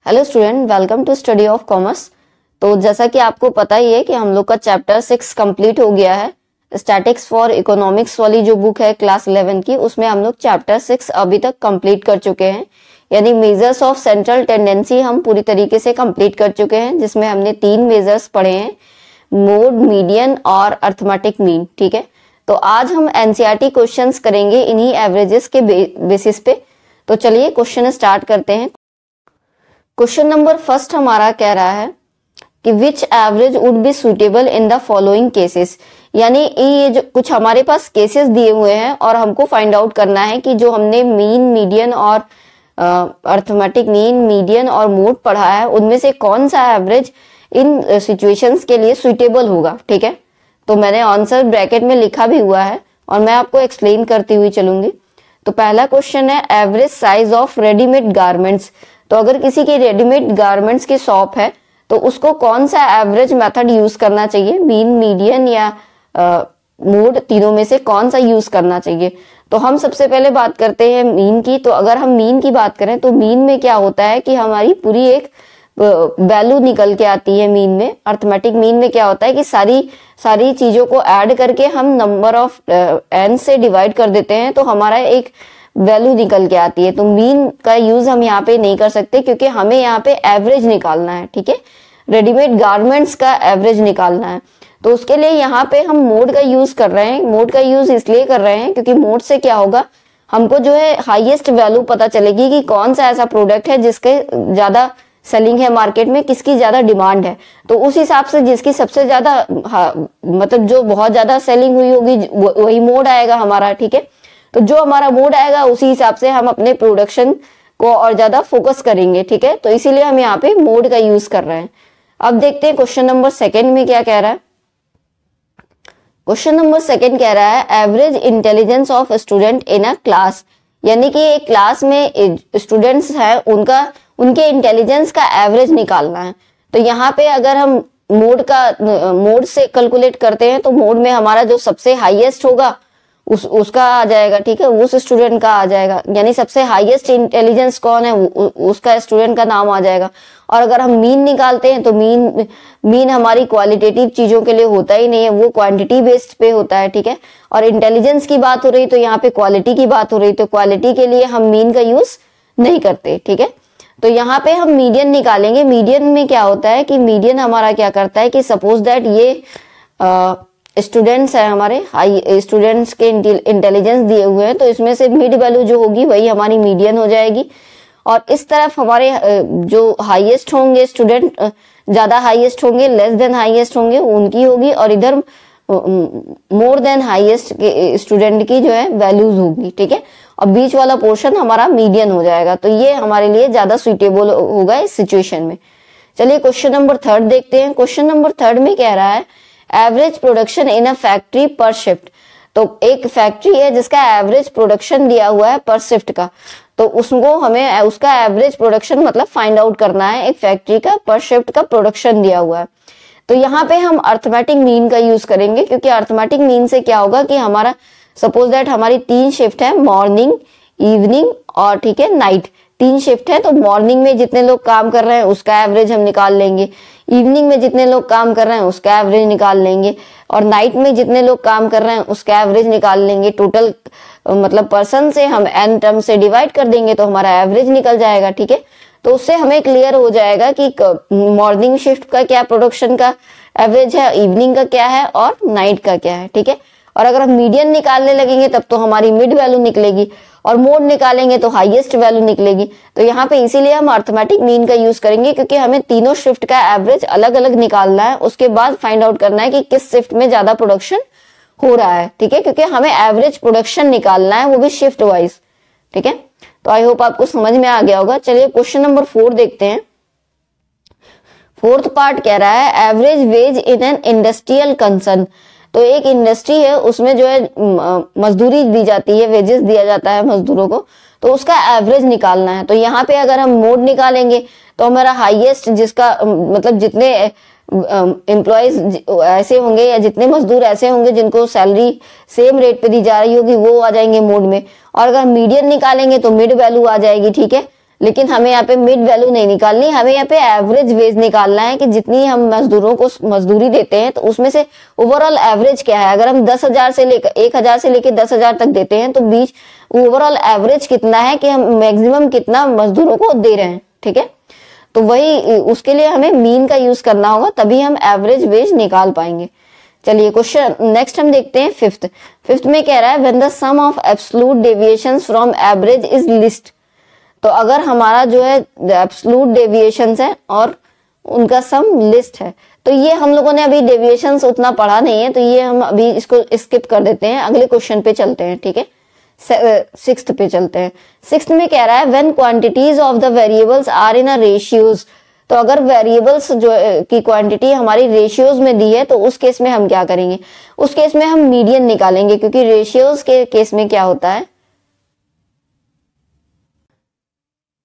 Hello student, welcome to study of commerce. तो जैसा कि आपको पता ही है कि हम लोग का चैप्टर 6 कंप्लीट हो गया है। स्टैटिक्स फॉर इकोनॉमिक्स वाली जो बुक है क्लास 11 की, उसमें हम लोग चैप्टर 6 अभी तक कंप्लीट कर चुके हैं। यानी मेजर्स ऑफ सेंट्रल टेंडेंसी हम पूरी तरीके से कंप्लीट कर चुके हैं, जिसमें हमने 3 मेजर्स पढ़े हैं, मोड, मीडियन और अर्थमेटिक मीन। ठीक है, तो आज हम एनसीईआरटी क्वेश्चंस करेंगे इन्हीं एवरेजेस के बेसिस पे। तो चलिए क्वेश्चन स्टार्ट करते हैं। क्वेश्चन नंबर फर्स्ट हमारा कह रहा है कि which average would be suitable in the following cases. यानी ये जो कुछ हमारे पास केसेस दिए हुए हैं और हमको फाइंड आउट करना है कि जो हमने मीन, मीडियन और अर्थमेटिक मीन, मीडियन और मोड पढ़ा है, उनमें से कौन सा एवरेज इन सिचुएशंस के लिए सुटेबल होगा। ठीक है, तो मैंने आंसर ब्रैकेट में लिखा भी हुआ है और मैं आपको एक्सप्लेन करती हुई चलूंगी। तो पहला क्वेश्चन है average size of readymade garments. तो अगर किसी की रेडीमेड गारमेंट्स की शॉप है तो उसको कौन सा एवरेज मेथड यूज करना चाहिए, मीन, मीडियन या मोड, तीनों में से कौन सा यूज करना चाहिए। तो हम सबसे पहले बात करते हैं मीन की। तो अगर हम मीन की बात करें तो मीन में क्या होता है कि हमारी पूरी एक वैल्यू निकल के आती है मीन में। अर्थमेटिक मीन में क्या होता है कि सारी चीजों को ऐड करके हम नंबर ऑफ एन से डिवाइड कर देते हैं तो हमारा एक वैल्यू निकल के आती है। तो मीन का यूज हम यहाँ पे नहीं कर सकते क्योंकि हमें यहाँ पे एवरेज निकालना है। ठीक है, रेडीमेड गारमेंट्स का एवरेज निकालना है। तो उसके लिए यहाँ पे हम मोड का यूज कर रहे हैं। मोड का यूज इसलिए कर रहे हैं क्योंकि मोड से क्या होगा, हमको जो है हाईएस्ट वैल्यू पता चलेगी कि कौन सा ऐसा प्रोडक्ट है जिसके ज्यादा सेलिंग है मार्केट में, किसकी ज्यादा डिमांड है। तो उस हिसाब से जिसकी सबसे ज्यादा मतलब जो बहुत ज्यादा सेलिंग हुई होगी वही मोड आएगा हमारा। ठीक है, तो जो हमारा मोड आएगा उसी हिसाब से हम अपने प्रोडक्शन को और ज्यादा फोकस करेंगे। ठीक है, तो इसीलिए हम यहाँ पे मोड का यूज कर रहे हैं। अब देखते हैं क्वेश्चन नंबर सेकंड में क्या कह रहा है। क्वेश्चन नंबर सेकंड कह रहा है average intelligence of student in a class. यानी कि एक क्लास में स्टूडेंट्स है, उनके इंटेलिजेंस का एवरेज निकालना है। तो यहाँ पे अगर हम मोड से कैलकुलेट करते हैं तो मोड में हमारा जो सबसे हाईएस्ट होगा उसका आ जाएगा। ठीक है, उस स्टूडेंट का आ जाएगा, यानी सबसे हाईएस्ट इंटेलिजेंस कौन है उसका स्टूडेंट का नाम आ जाएगा। और अगर हम मीन निकालते हैं तो मीन हमारी क्वालिटेटिव चीजों के लिए होता ही नहीं है, वो क्वांटिटी बेस्ड पे होता है। ठीक है, और इंटेलिजेंस की बात हो रही तो यहाँ पे क्वालिटी की बात हो रही, तो क्वालिटी के लिए हम मीन का यूज नहीं करते। ठीक है, तो यहाँ पे हम मीडियन निकालेंगे। मीडियन में क्या होता है कि मीडियन हमारा क्या करता है कि सपोज दैट ये स्टूडेंट्स है, हमारे हाई स्टूडेंट्स के इंटेलिजेंस दिए हुए हैं, तो इसमें से मिड वैल्यू जो होगी वही हमारी मीडियन हो जाएगी। और इस तरफ हमारे जो हाईएस्ट होंगे स्टूडेंट, ज्यादा हाईएस्ट होंगे, लेस देन हाईएस्ट होंगे, उनकी होगी। और इधर मोर देन हाईएस्ट स्टूडेंट की जो है वैल्यूज होगी। ठीक है, और बीच वाला पोर्शन हमारा मीडियन हो जाएगा। तो ये हमारे लिए ज्यादा सुइटेबल होगा इस सिचुएशन में। चलिए क्वेश्चन नंबर थर्ड देखते हैं। क्वेश्चन नंबर थर्ड में कह रहा है average production in a factory पर शिफ्ट। तो एक फैक्ट्री है जिसका एवरेज प्रोडक्शन दिया हुआ है पर शिफ्ट का, तो उसको हमें उसका एवरेज प्रोडक्शन मतलब फाइंड आउट करना है। एक फैक्ट्री का पर शिफ्ट का प्रोडक्शन दिया हुआ है। तो यहाँ पे हम अर्थमेटिक मीन का यूज करेंगे क्योंकि अर्थमेटिक मीन से क्या होगा कि हमारा सपोज दैट हमारी 3 शिफ्ट है, मॉर्निंग, इवनिंग और ठीक है नाइट। 3 शिफ्ट है तो मॉर्निंग में जितने लोग काम कर रहे हैं उसका एवरेज हम निकाल लेंगे, इवनिंग में जितने लोग काम कर रहे हैं उसका एवरेज निकाल लेंगे, और नाइट में जितने लोग काम कर रहे हैं उसका एवरेज निकाल लेंगे। टोटल मतलब पर्सन से हम एन टर्म से डिवाइड कर देंगे तो हमारा एवरेज निकल जाएगा। ठीक है, तो उससे हमें क्लियर हो जाएगा कि मॉर्निंग शिफ्ट का क्या प्रोडक्शन का एवरेज है, इवनिंग का क्या है और नाइट का क्या है। ठीक है, और अगर हम मीडियन निकालने लगेंगे तब तो हमारी मिड वैल्यू निकलेगी, और मोड निकालेंगे तो हाईएस्ट वैल्यू निकलेगी। तो यहाँ पे इसीलिए हम अर्थमेटिक मीन का यूज करेंगे क्योंकि हमें तीनों शिफ्ट का एवरेज अलग अलग निकालना है। उसके बाद फाइंड आउट करना है कि किस शिफ्ट में ज्यादा प्रोडक्शन हो रहा है। ठीक है, क्योंकि हमें एवरेज प्रोडक्शन निकालना है, वो भी शिफ्ट वाइज। ठीक है, तो आई होप आपको समझ में आ गया होगा। चलिए क्वेश्चन नंबर 4 देखते हैं। फोर्थ पार्ट कह रहा है average ways in an industrial concern. तो एक इंडस्ट्री है उसमें जो है मजदूरी दी जाती है, वेजेस दिया जाता है मजदूरों को, तो उसका एवरेज निकालना है। तो यहाँ पे अगर हम मोड निकालेंगे तो हमारा हाईएस्ट जिसका मतलब जितने एम्प्लॉयज ऐसे होंगे या जितने मजदूर ऐसे होंगे जिनको सैलरी सेम रेट पे दी जा रही होगी वो आ जाएंगे मोड में। और अगर मीडियन निकालेंगे तो मिड वैल्यू आ जाएगी। ठीक है, लेकिन हमें यहाँ पे मिड वैल्यू नहीं निकालनी, हमें यहाँ पे एवरेज वेज निकालना है कि जितनी हम मजदूरों को मजदूरी देते हैं तो उसमें से ओवरऑल एवरेज क्या है। अगर हम 10,000 से लेकर 1,000 से लेकर 10,000 तक देते हैं तो बीच ओवरऑल एवरेज कितना है कि हम मैक्सिमम कितना मजदूरों को दे रहे हैं, ठीक है। तो वही उसके लिए हमें मीन का यूज करना होगा, तभी हम एवरेज वेज निकाल पाएंगे। चलिए क्वेश्चन नेक्स्ट हम देखते हैं फिफ्थ में कह रहा है when the sum of absolute deviations from average is least. तो अगर हमारा जो है एब्सोल्यूट डेविएशंस है और उनका सम लिस्ट है, तो ये हम लोगों ने अभी डेविएशंस उतना पढ़ा नहीं है, तो ये हम अभी इसको स्किप कर देते हैं, अगले क्वेश्चन पे चलते हैं, ठीक है। सिक्स्थ पे चलते हैं। सिक्स्थ में कह रहा है when quantities of the variables are in a ratios. तो अगर वेरिएबल्स जो की क्वांटिटी हमारी रेशियोज में दी है तो उस केस में हम क्या करेंगे, उस केस में हम मीडियन निकालेंगे, क्योंकि रेशियोज के केस में क्या होता है,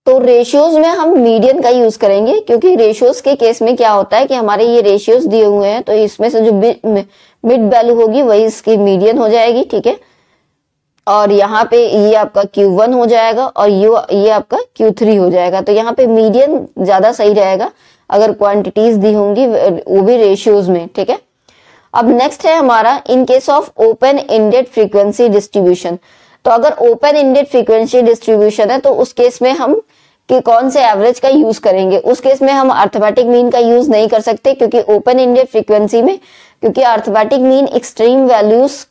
तो रेशियोज में हम मीडियन का यूज करेंगे, क्योंकि रेशियोज के केस में क्या होता है कि हमारे ये रेशियोज दिए हुए हैं तो इसमें से जो मिड वैल्यू होगी वही इसकी मीडियन हो जाएगी, ठीक है। और यहाँ पे ये आपका Q1 हो जाएगा और ये आपका Q3 हो जाएगा। तो यहाँ पे मीडियन ज्यादा सही रहेगा अगर क्वांटिटीज दी होंगी वो भी रेशियोज में, ठीक है। अब नेक्स्ट है हमारा in case of open ended frequency distribution. तो अगर ओपन एंडेड फ्रीक्वेंसी डिस्ट्रीब्यूशन है तो उस केस में हम कि कौन से एवरेज का यूज करेंगे। उस केस में हम अर्थमेटिक मीन का यूज नहीं कर सकते, क्योंकि ओपन एंडेड फ्रीक्वेंसी में क्योंकि अर्थमेटिक मीन एक्सट्रीम वैल्यूज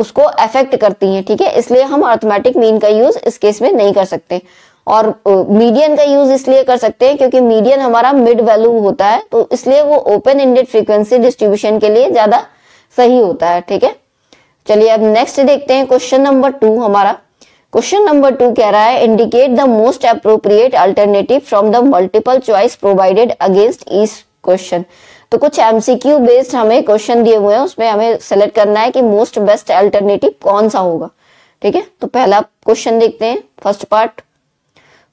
उसको अफेक्ट करती हैं, ठीक है, इसलिए हम अर्थमेटिक मीन का यूज इस केस में नहीं कर सकते। और मीडियन का यूज इसलिए कर सकते हैं क्योंकि मीडियन हमारा मिड वैल्यू होता है, तो इसलिए वो ओपन एंडेड फ्रीक्वेंसी डिस्ट्रीब्यूशन के लिए ज्यादा सही होता है, ठीक है। चलिए अब नेक्स्ट देखते हैं क्वेश्चन नंबर 2 हमारा। क्वेश्चन नंबर 2 कह रहा है indicate the most appropriate alternative from the multiple choice provided against each question. तो कुछ एमसीक्यू बेस्ड हमें क्वेश्चन दिए हुए हैं, उसमें हमें सेलेक्ट करना है कि मोस्ट बेस्ट अल्टरनेटिव कौन सा होगा, ठीक है। तो पहला क्वेश्चन देखते हैं,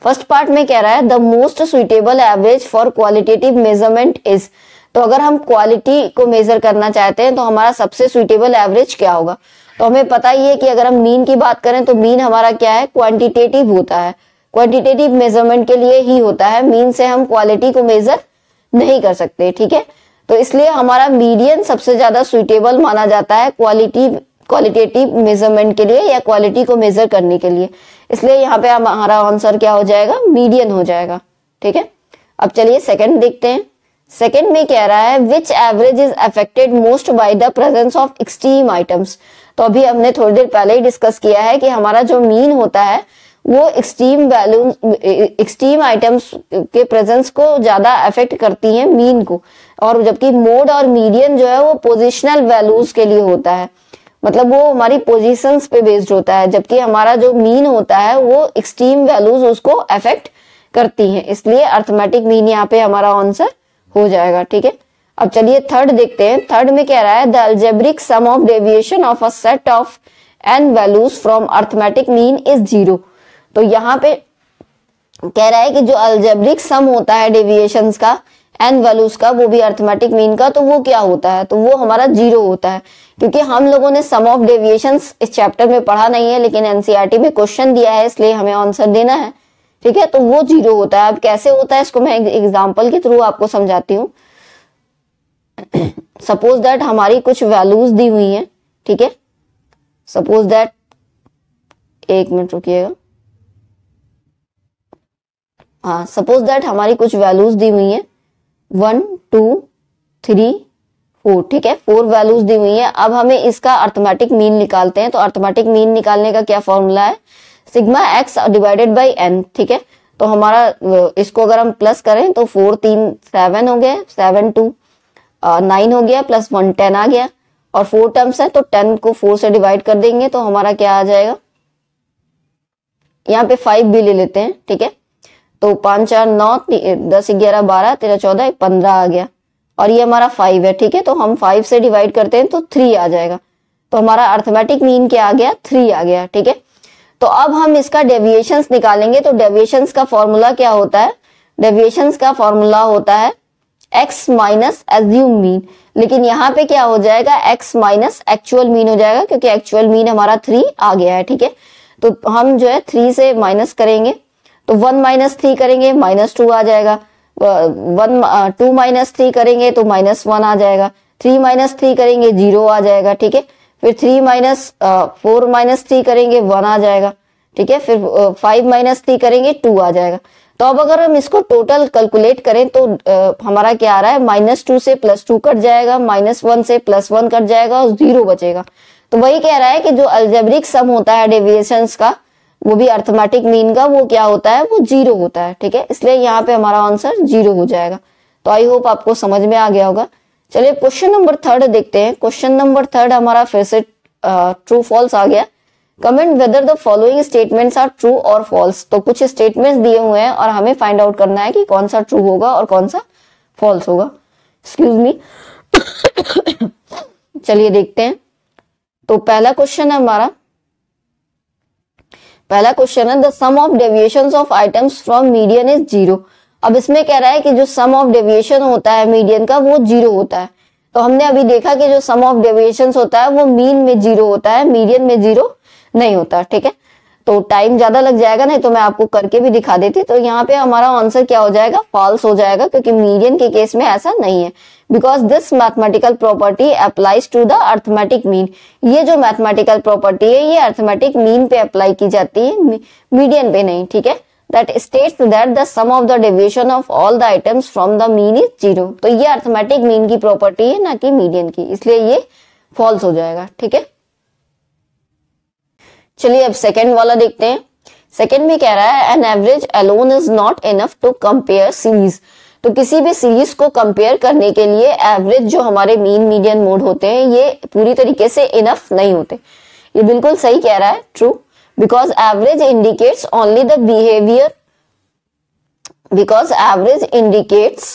फर्स्ट पार्ट में कह रहा है the most suitable average for qualitative measurement is. तो अगर हम क्वालिटी को मेजर करना चाहते हैं तो हमारा सबसे सुइटेबल एवरेज क्या होगा। तो हमें पता ही है कि अगर हम मीन की बात करें तो मीन हमारा क्या है, क्वांटिटेटिव होता है, क्वांटिटेटिव मेजरमेंट के लिए ही होता है, मीन से हम क्वालिटी को मेजर नहीं कर सकते, ठीक है। तो इसलिए हमारा मीडियन सबसे ज्यादा सुइटेबल माना जाता है क्वालिटेटिव मेजरमेंट के लिए या क्वालिटी को मेजर करने के लिए, इसलिए यहाँ पे हमारा आंसर क्या हो जाएगा, मीडियन हो जाएगा, ठीक है। अब चलिए सेकंड देखते हैं। सेकंड में कह रहा है which average is affected most by the presence of extreme items. तो अभी हमने थोड़ी देर पहले ही डिस्कस किया है कि हमारा जो मीन होता है वो एक्सट्रीम आइटम्स के प्रेजेंस को ज्यादा अफेक्ट करती हैं मीन को, और जबकि मोड और मीडियन जो है वो पोजिशनल वैल्यूज के लिए होता है, मतलब वो हमारी पोजीशंस पे बेस्ड होता है, जबकि हमारा जो मीन होता है वो एक्सट्रीम वैल्यूज उसको अफेक्ट करती हैं, इसलिए अर्थमेटिक मीन यहाँ पे हमारा आंसर हो जाएगा, ठीक है। अब चलिए थर्ड देखते हैं। थर्ड में कह रहा है the algebraic sum of deviation of a set of n values from arithmetic mean is 0। तो यहाँ पे कह रहा है कि जो अलजेब्रिक सम होता है डेविएशंस का n वैल्यूज का, वो भी अर्थमेटिक मीन का, तो वो क्या होता है, तो वो हमारा 0 होता है, क्योंकि हम लोगों ने सम ऑफ डेविएशंस इस चैप्टर में पढ़ा नहीं है, लेकिन एनसीईआरटी में क्वेश्चन दिया है इसलिए हमें आंसर देना है, ठीक है। तो वो 0 होता है। अब कैसे होता है इसको मैं एग्जाम्पल के थ्रू आपको समझाती हूँ। सपोज दैट हमारी कुछ वैल्यूज दी हुई हैं, ठीक है। सपोज दैट, एक मिनट रुकिएगा, हाँ, सपोज दैट हमारी कुछ वैल्यूज दी हुई हैं 1 2 3 4, ठीक है, 4 वैल्यूज दी हुई हैं। अब हमें इसका अर्थमेटिक मीन निकालते हैं। तो अर्थमेटिक मीन निकालने का क्या फॉर्मूला है, sigma x divided by n, ठीक है। तो हमारा इसको अगर हम प्लस करें तो 4 3 7 हो गया, 7 2 9 हो गया, प्लस 1 10 आ गया, और 4 टर्म्स है तो 10 को 4 से डिवाइड कर देंगे तो हमारा क्या आ जाएगा, यहाँ पे 5 भी ले लेते हैं, ठीक है। तो 5 4 9 10 11 12 13 14 15 आ गया, और ये हमारा 5 है, ठीक है। तो हम 5 से डिवाइड करते हैं तो 3 आ जाएगा, तो हमारा अर्थमेटिक मीन क्या आ गया, 3 आ गया, ठीक है। तो अब हम इसका डेविएशंस निकालेंगे। तो डेविएशंस का फॉर्मूला क्या होता है, डेविएशंस का फॉर्मूला होता है x माइनस एज्यूम मीन, लेकिन यहाँ पे क्या हो जाएगा, x माइनस एक्चुअल मीन हो जाएगा, क्योंकि एक्चुअल मीन हमारा 3 आ गया है, ठीक है। तो हम जो है 3 से माइनस करेंगे तो 1 माइनस 3 करेंगे -2 आ जाएगा, 2 माइनस 3 करेंगे तो -1 आ जाएगा, 3 माइनस 3 करेंगे 0 आ जाएगा, ठीक है। फिर 4 माइनस 3 करेंगे 1 आ जाएगा, ठीक है। फिर 5 माइनस 3 करेंगे 2 आ जाएगा। तो अब अगर हम इसको टोटल कैलकुलेट करें तो हमारा क्या आ रहा है, -2 से +2 कट जाएगा, -1 से +1 कट जाएगा और 0 बचेगा। तो वही कह रहा है कि जो अलजेब्रिक सम होता है डेविएशंस का, वो भी अर्थमेटिक मीन का, वो क्या होता है, वो 0 होता है, ठीक है। इसलिए यहाँ पे हमारा आंसर 0 हो जाएगा। तो आई होप आपको समझ में आ गया होगा। चलिए क्वेश्चन नंबर 3 देखते हैं। क्वेश्चन नंबर 3 हमारा फिर से ट्रू फॉल्स आ गया। Comment whether the following statements are true और फॉल्स। तो कुछ स्टेटमेंट्स दिए हुए हैं और हमें फाइंड आउट करना है कि कौन सा ट्रू होगा और कौन सा फॉल्स होगा। Excuse me. चलिए देखते हैं। तो पहला क्वेश्चन है हमारा, पहला क्वेश्चन है the sum of deviations of items from median is 0। अब इसमें कह रहा है कि जो सम ऑफ डेविएशन होता है मीडियन का वो 0 होता है। तो हमने अभी देखा कि जो सम ऑफ डेविएशंस होता है वो मीन में 0 होता है, मीडियन में 0 नहीं होता, ठीक है। तो टाइम ज्यादा लग जाएगा, नहीं तो मैं आपको करके भी दिखा देती। तो यहाँ पे हमारा आंसर क्या हो जाएगा, फॉल्स हो जाएगा, क्योंकि मीडियन के केस में ऐसा नहीं है। Because this mathematical property applies to the arithmetic mean. ये जो मैथमेटिकल प्रॉपर्टी है ये अर्थमेटिक मीन पे अप्लाई की जाती है, मीडियन पे नहीं, ठीक है। That states that the sum of the deviation of all the items from the mean is 0। तो ये अर्थमेटिक मीन की प्रॉपर्टी है, ना कि मीडियन की, इसलिए ये फॉल्स हो जाएगा, ठीक है। चलिए अब सेकंड वाला देखते हैं। सेकंड में कह रहा है an average alone is not enough to compare series. तो किसी भी सीरीज को कंपेयर करने के लिए एवरेज जो हमारे मीन मीडियन मोड होते हैं ये पूरी तरीके से इनफ नहीं होते। ये बिल्कुल सही कह रहा है, true. Because average indicates only the behavior, because average indicates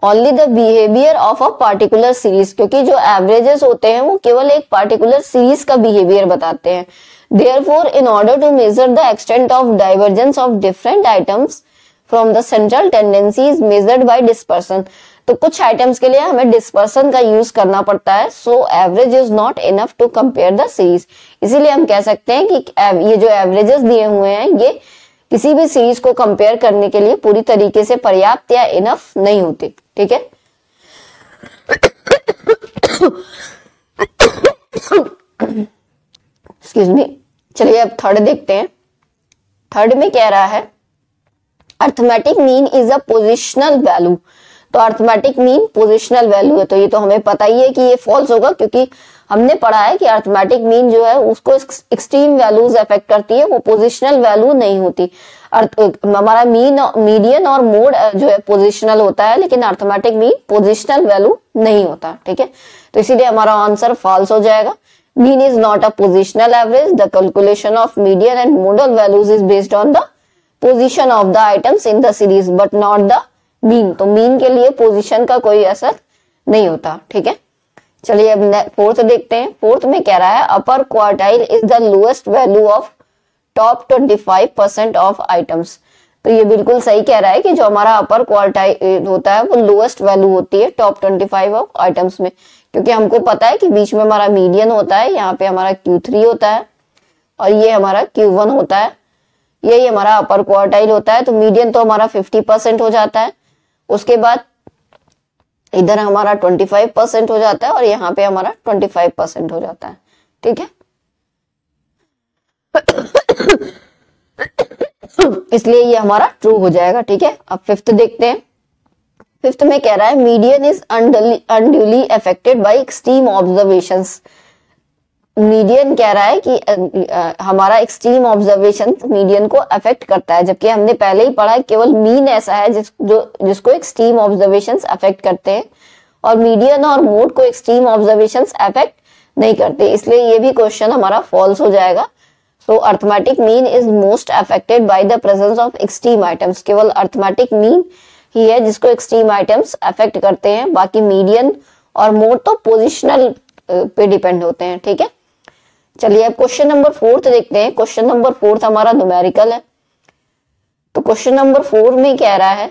only the behavior of a particular series। क्योंकि जो averages होते हैं वो केवल एक particular series का behavior बताते हैं। Therefore, in order to measure the extent of divergence of different items from the central tendency is measured by dispersion। तो कुछ आइटम्स के लिए हमें डिस्पर्सन का यूज करना पड़ता है। So average is not enough to compare the series. इसीलिए हम कह सकते हैं कि ये जो एवरेजेस दिए हुए हैं ये किसी भी सीरीज को कंपेयर करने के लिए पूरी तरीके से पर्याप्त या इनफ नहीं होते, ठीक है। Excuse me. चलिए अब थर्ड देखते हैं। थर्ड में कह रहा है arithmetic mean is a positional value. तो अर्थमेटिक मीन पोजिशनल वैल्यू है, तो ये तो हमें पता ही है कि ये फॉल्स होगा, क्योंकि हमने पढ़ा है कि अर्थमेटिक मीन जो है उसको एक्सट्रीम वैल्यूज अफेक्ट करती है, वो पोजिशनल वैल्यू नहीं होती। हमारा मीन, मीडियन और मोड जो है पोजिशनल होता है, लेकिन अर्थमेटिक मीन पोजिशनल वैल्यू नहीं होता, ठीक है। तो इसीलिए हमारा आंसर फॉल्स हो जाएगा। Mean is not a positional average. The calculation of median and model values is based on the position of the items in the series but not the mean. तो मीन के लिए position का कोई असर नहीं होता, ठीक है। चलिए अब फोर्थ देखते हैं। फोर्थ में कह रहा है अपर quartile is the lowest value of top 25% of items. तो ये बिल्कुल सही कह रहा है कि जो हमारा अपर क्वार्टाइल होता है वो लोएस्ट वैल्यू होती है टॉप 25 ऑफ आइटम्स में, क्योंकि हमको पता है कि बीच में हमारा मीडियन होता है, यहाँ पे हमारा Q3 होता है और ये हमारा Q1 होता है, यही हमारा अपर क्वार्टाइल होता है। तो मीडियन तो हमारा 50% हो जाता है, उसके बाद इधर हमारा 25% हो जाता है और यहाँ पे हमारा 25% हो जाता है, ठीक है। इसलिए ये हमारा ट्रू हो जाएगा, ठीक है। अब फिफ्थ देखते हैं। फिफ्थ में कह रहा है median is unduly affected by extreme observations. Median कह रहा है कि हमारा एक्सट्रीम ऑब्जर्वेशन मीडियन को अफेक्ट करता है, जबकि हमने पहले ही पढ़ा केवल मीन ऐसा है जिसको एक्सट्रीम ऑब्जर्वेशंस अफेक्ट करते हैं और मीडियन और मोड को एक्सट्रीम ऑब्जर्वेशंस अफेक्ट नहीं करते। इसलिए ये भी क्वेश्चन हमारा फॉल्स हो जाएगा। So arithmetic mean is most affected by the presence of extreme items. केवल अर्थमेटिक मीन ही है जिसको एक्सट्रीम आइटम्स अफेक्ट करते हैं, बाकी मीडियन और मोड तो पोजिशनल पे डिपेंड होते हैं, ठीक है। चलिए अब क्वेश्चन नंबर 4 देखते हैं। क्वेश्चन नंबर 4 हमारा न्यूमेरिकल है। तो क्वेश्चन नंबर 4 में कह रहा है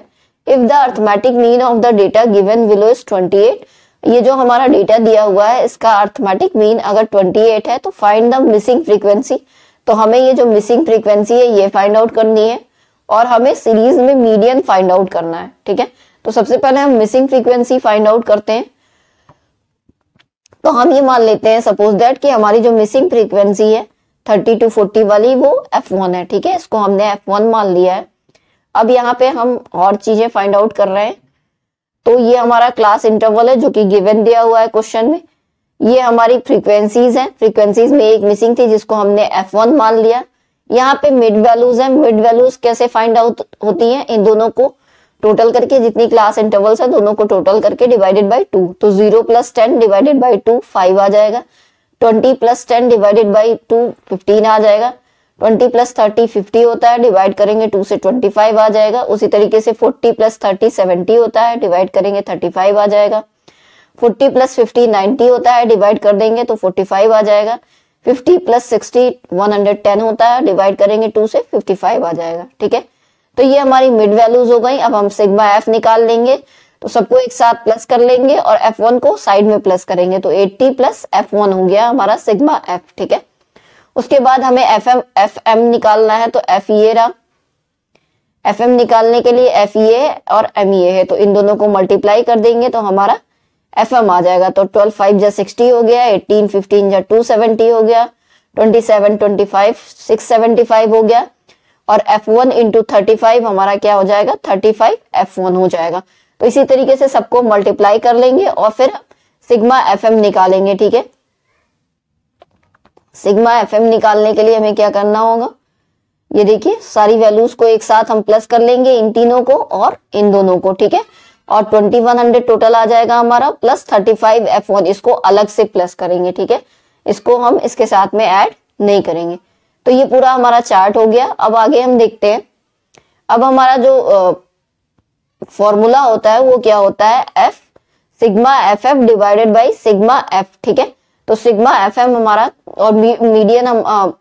if the arithmetic mean of the data given below is 28। ये जो हमारा डेटा दिया हुआ है इसका अर्थमेटिक मीन अगर 28 है तो फाइंड द मिसिंग फ्रीक्वेंसी। तो हमें ये जो मिसिंग फ्रीक्वेंसी है ये फाइंड आउट करनी है और हमें सीरीज में मीडियन फाइंड आउट करना है, ठीक है। तो सबसे पहले हम मिसिंग फ्रीक्वेंसी फाइंड आउट करते हैं। तो हम ये मान लेते हैं सपोज दैट कि हमारी जो मिसिंग फ्रीक्वेंसी है 30 to 40 वाली वो f1 है, ठीक है। इसको हमने f1 मान लिया है। अब यहाँ पे हम और चीजें फाइंड आउट कर रहे हैं। तो ये हमारा क्लास इंटरवल है जो कि गिवन दिया हुआ है क्वेश्चन में। ये हमारी फ्रीक्वेंसीज हैं, फ्रीक्वेंसीज में एक मिसिंग थी जिसको हमने f1 मान लिया। यहाँ पे मिड वैल्यूज है, मिड वैल्यूज कैसे फाइंड आउट होती हैं, इन दोनों को टोटल करके, जितनी क्लास इंटरवल्स है दोनों को टोटल करके डिवाइडेड बाय 2। तो 0 + 10 डिवाइडेड बाय 2 5 आ जाएगा। 20 + 10 डिवाइडेड बाय 2 15 आ जाएगा। 20 + 30 50 होता है, डिवाइड करेंगे 2 से 25 आ जाएगा। उसी तरीके से 40 + 30 70 होता है, डिवाइड करेंगे 35 आ जाएगा। 40 + 50 90 होता है, डिवाइड कर देंगे तो 45 आ जाएगा। 50 + 60 110 होता है, डिवाइड करेंगे 2 से 55 आ जाएगा, ठीक है। तो ये हमारी मिड वैल्यूज हो गई। अब हम सिग्मा एफ निकाल लेंगे, तो सबको एक साथ प्लस कर लेंगे और f1 को साइड में प्लस करेंगे। तो 80 + f1 हो गया हमारा सिग्मा एफ, ठीक है। उसके बाद हमें fm निकालना है। तो f ये रहा, fm निकालने के लिए f ये और m ये है, तो इन दोनों को मल्टीप्लाई कर देंगे तो हमारा fm आ जाएगा। तो 12 5 जा 60 हो गया, 18 15 जा 270 हो गया, 27 25 675 हो गया। और f1 × 35 हमारा क्या हो जाएगा, 35 f1 हो जाएगा। तो इसी तरीके से सबको मल्टीप्लाई कर लेंगे और फिर सिग्मा fm निकालेंगे, ठीक है। सिग्मा fm निकालने के लिए हमें क्या करना होगा, ये देखिए सारी वैल्यूज को एक साथ हम प्लस कर लेंगे, इन तीनों को और इन दोनों को, ठीक है। और 2100 टोटल आ जाएगा हमारा, प्लस 35 f1, इसको अलग से प्लस करेंगे, ठीक है। इसको हम इसके साथ में ऐड नहीं करेंगे। तो ये पूरा हमारा चार्ट हो गया। अब आगे हम देखते हैं। अब हमारा जो फॉर्मूला होता है वो क्या होता है, f sigma F divided by sigma F, ठीक है। तो सिग्मा एफ हमारा और मीडियन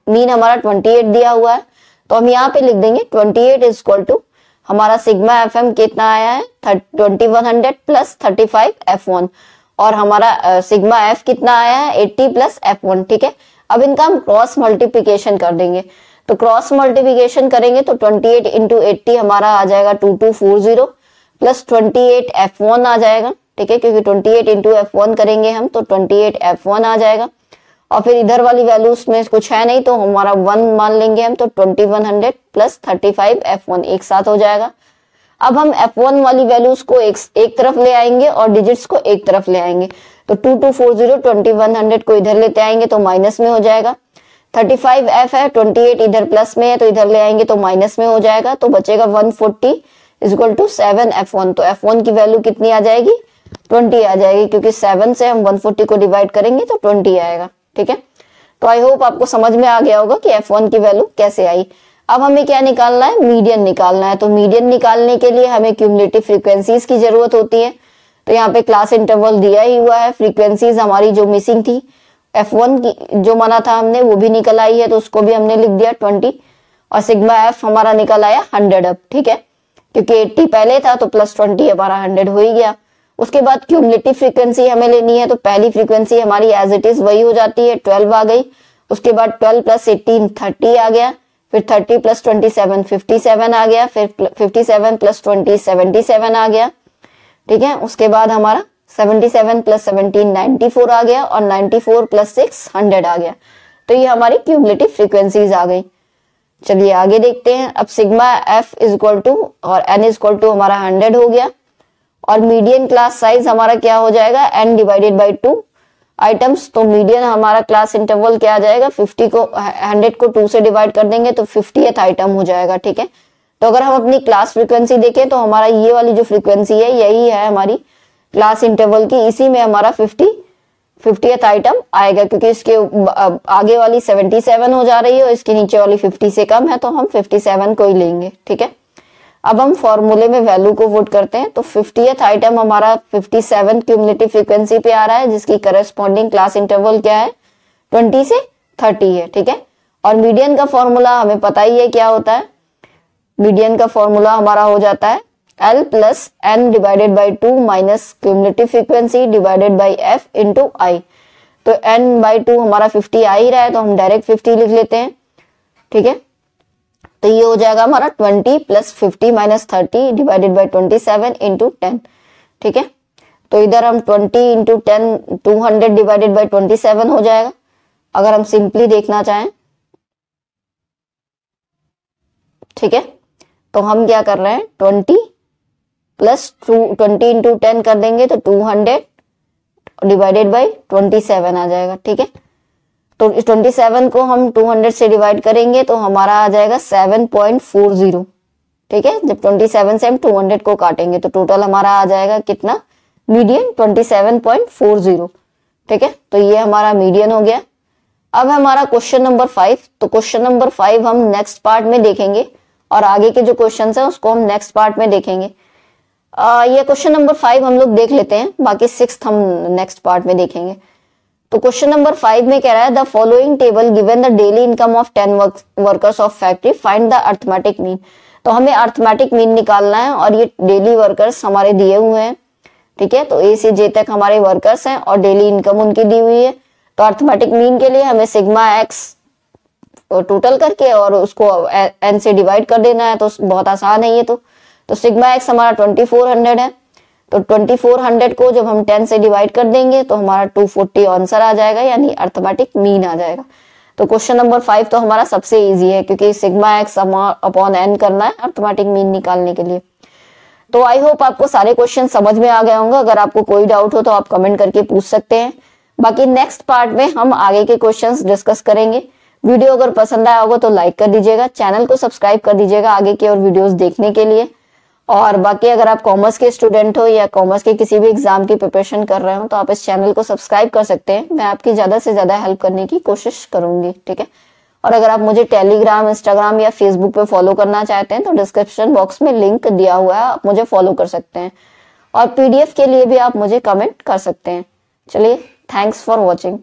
मीन हमारा 28 दिया हुआ है, तो हम यहाँ पे लिख देंगे 28 = हमारा सिग्मा एफ कितना आया है 2100 + 35 f1, और हमारा सिग्मा एफ कितना आया है 80 + f1, ठीक है। अब इनका हम क्रॉस मल्टीप्लिकेशन कर देंगे। तो क्रॉस मल्टीप्लिकेशन करेंगे तो 28 × 80 हमारा आ जाएगा 2240 + 28 f1 आ जाएगा, ठीक है, क्योंकि 28 × f1 करेंगे हम तो 28 f1 आ जाएगा। और फिर इधर वाली वैल्यूज में कुछ है नहीं तो हमारा 1 मान लेंगे हम, तो 2100 + 35 f1 एक साथ हो जाएगा। अब हम f1 वाली वैल्यूज को एक तरफ ले आएंगे और डिजिट्स को एक तरफ ले आएंगे। तो 2240 2100 को इधर लेते आएंगे तो माइनस में हो जाएगा। 35 f है, 28 इधर प्लस में है तो इधर ले आएंगे तो माइनस में हो जाएगा। तो बचेगा 140 = 7 f1। तो f1 की वैल्यू कितनी आ जाएगी, 20 आ जाएगी, क्योंकि 7 से हम 140 को डिवाइड करेंगे तो 20 आएगा, ठीक है। तो आई होप आपको समझ में आ गया होगा कि f1 की वैल्यू कैसे आई। अब हमें क्या निकालना है, मीडियन निकालना है। तो मीडियन निकालने के लिए हमें क्यूमुलेटिव फ्रीक्वेंसीज की जरूरत होती है। तो यहाँ पे क्लास इंटरवल दिया ही हुआ है। फ्रीक्वेंसीज हमारी जो मिसिंग थी f1 की जो माना था हमने वो भी निकल आई है, तो उसको भी हमने लिख दिया 20, और सिग्मा एफ हमारा निकल आया 100 अब, ठीक है, क्योंकि 80 पहले था तो + 20 हमारा 100 हो ही गया। उसके बाद क्यूमुलेटिव फ्रीक्वेंसी हमें लेनी है। तो पहली फ्रीक्वेंसी हमारी एज इट इज वही हो जाती है, 12 आ गई। उसके बाद 12 + 18 30 आ गया, फिर 30 + 27 57 आ गया, फिर 57 + 20 77 आ गया, ठीक है। उसके बाद हमारा 77 + 17 94 आ गया, और 94 + 6 100 आ गया। तो ये हमारी क्यूमुलेटिव फ्रीक्वेंसीज आ गई। चलिए आगे देखते हैं। अब सिग्मा एफ = और n = हमारा 100 हो गया, और मीडियन क्लास साइज हमारा क्या हो जाएगा, n डिवाइडेड बाई 2 आइटम्स। तो मीडियन हमारा क्लास इंटरवल क्या आ जाएगा, 50 को 100 को 2 से डिवाइड कर देंगे तो 50th आइटम हो जाएगा, ठीक है। तो अगर हम अपनी क्लास फ्रीक्वेंसी देखें तो हमारा ये वाली जो फ्रीक्वेंसी है यही है हमारी क्लास इंटरवल की, इसी में हमारा 50th आइटम आएगा, क्योंकि इसके आगे वाली 77 हो जा रही है और इसके नीचे वाली 50 से कम है, तो हम 57 को ही लेंगे, ठीक है। अब हम फॉर्मूले में वैल्यू को पुट करते हैं। तो 50th आइटम हमारा 57 क्यूमुलेटिव फ्रीक्वेंसी पे आ रहा है, जिसकी करस्पॉन्डिंग क्लास इंटरवल क्या है, 20 से 30 है, ठीक है। और मीडियन का फॉर्मूला हमें पता ही है क्या होता है। मीडियन का फॉर्मूला हमारा हो जाता है L + n divided by 2 minus cumulative frequency divided by f × I। तो n/2 हमारा 50 आ ही रहा है, तो हम डायरेक्ट 50 लिख लेते हैं, ठीक है। तो ये हो जाएगा हमारा 20 + 50 - 30 डिवाइडेड बाय 27 × 10। ठीक है, तो इधर हम 20 × 10 200 डिवाइडेड बाय 27 हो जाएगा। अगर हम सिंपली देखना चाहें, ठीक है, तो हम क्या कर रहे हैं, 20 × 10 कर देंगे तो 200 डिवाइडेड बाय 27 आ जाएगा। ठीक है, तो इस 27 को हम 200 से डिवाइड करेंगे तो हमारा आ जाएगा 7.40। ठीक है, जब 27 से हम 200 को काटेंगे तो टोटल हमारा आ जाएगा कितना, मीडियन 27.40। ठीक है, तो ये हमारा मीडियन हो गया। अब हमारा क्वेश्चन नंबर 5, तो क्वेश्चन नंबर 5 हम नेक्स्ट पार्ट में देखेंगे और आगे के जो क्वेश्चन है उसको हम नेक्स्ट पार्ट में देखेंगे। ये क्वेश्चन नंबर 5 हम लोग देख लेते हैं, बाकी 6th हम नेक्स्ट पार्ट में देखेंगे। तो क्वेश्चन नंबर 5 में कह रहा है, the following table given the daily income of 10 workers of factory, find the arithmetic mean. तो हमें अर्थमेटिक मीन निकालना है और ये डेली वर्कर्स हमारे दिए हुए हैं। ठीक है, तो ए से जे तक हमारे वर्कर्स हैं और डेली इनकम उनकी दी हुई है। तो अर्थमेटिक मीन के लिए हमें सिग्मा एक्स टोटल करके और उसको एन से डिवाइड कर देना है, तो बहुत आसान है ये। तो सिग्मा एक्स हमारा 2400 है, तो 2400 को जब हम 10 से डिवाइड कर देंगे तो हमारा 240 आंसर आ जाएगा, यानी अर्थमेटिक मीन आ जाएगा। तो क्वेश्चन नंबर 5 तो हमारा सबसे इजी है, क्योंकि सिग्मा एक्स अपॉन एन करना है अर्थमेटिक मीन निकालने के लिए। तो आई होप आपको सारे क्वेश्चन समझ में आ गए होंगे। अगर आपको कोई डाउट हो तो आप कमेंट करके पूछ सकते हैं। बाकी नेक्स्ट पार्ट में हम आगे के क्वेश्चंस डिस्कस करेंगे। वीडियो अगर पसंद आया होगा तो लाइक कर दीजिएगा, चैनल को सब्सक्राइब कर दीजिएगा आगे की और वीडियोस देखने के लिए। और बाकी अगर आप कॉमर्स के स्टूडेंट हो या कॉमर्स के किसी भी एग्जाम की प्रिपरेशन कर रहे हो तो आप इस चैनल को सब्सक्राइब कर सकते हैं। मैं आपकी ज्यादा से ज्यादा हेल्प करने की कोशिश करूंगी। ठीक है, और अगर आप मुझे टेलीग्राम, इंस्टाग्राम या फेसबुक पे फॉलो करना चाहते हैं तो डिस्क्रिप्शन बॉक्स में लिंक दिया हुआ है, आप मुझे फॉलो कर सकते हैं। और PDF के लिए भी आप मुझे कमेंट कर सकते हैं। चलिए, थैंक्स फॉर वॉचिंग।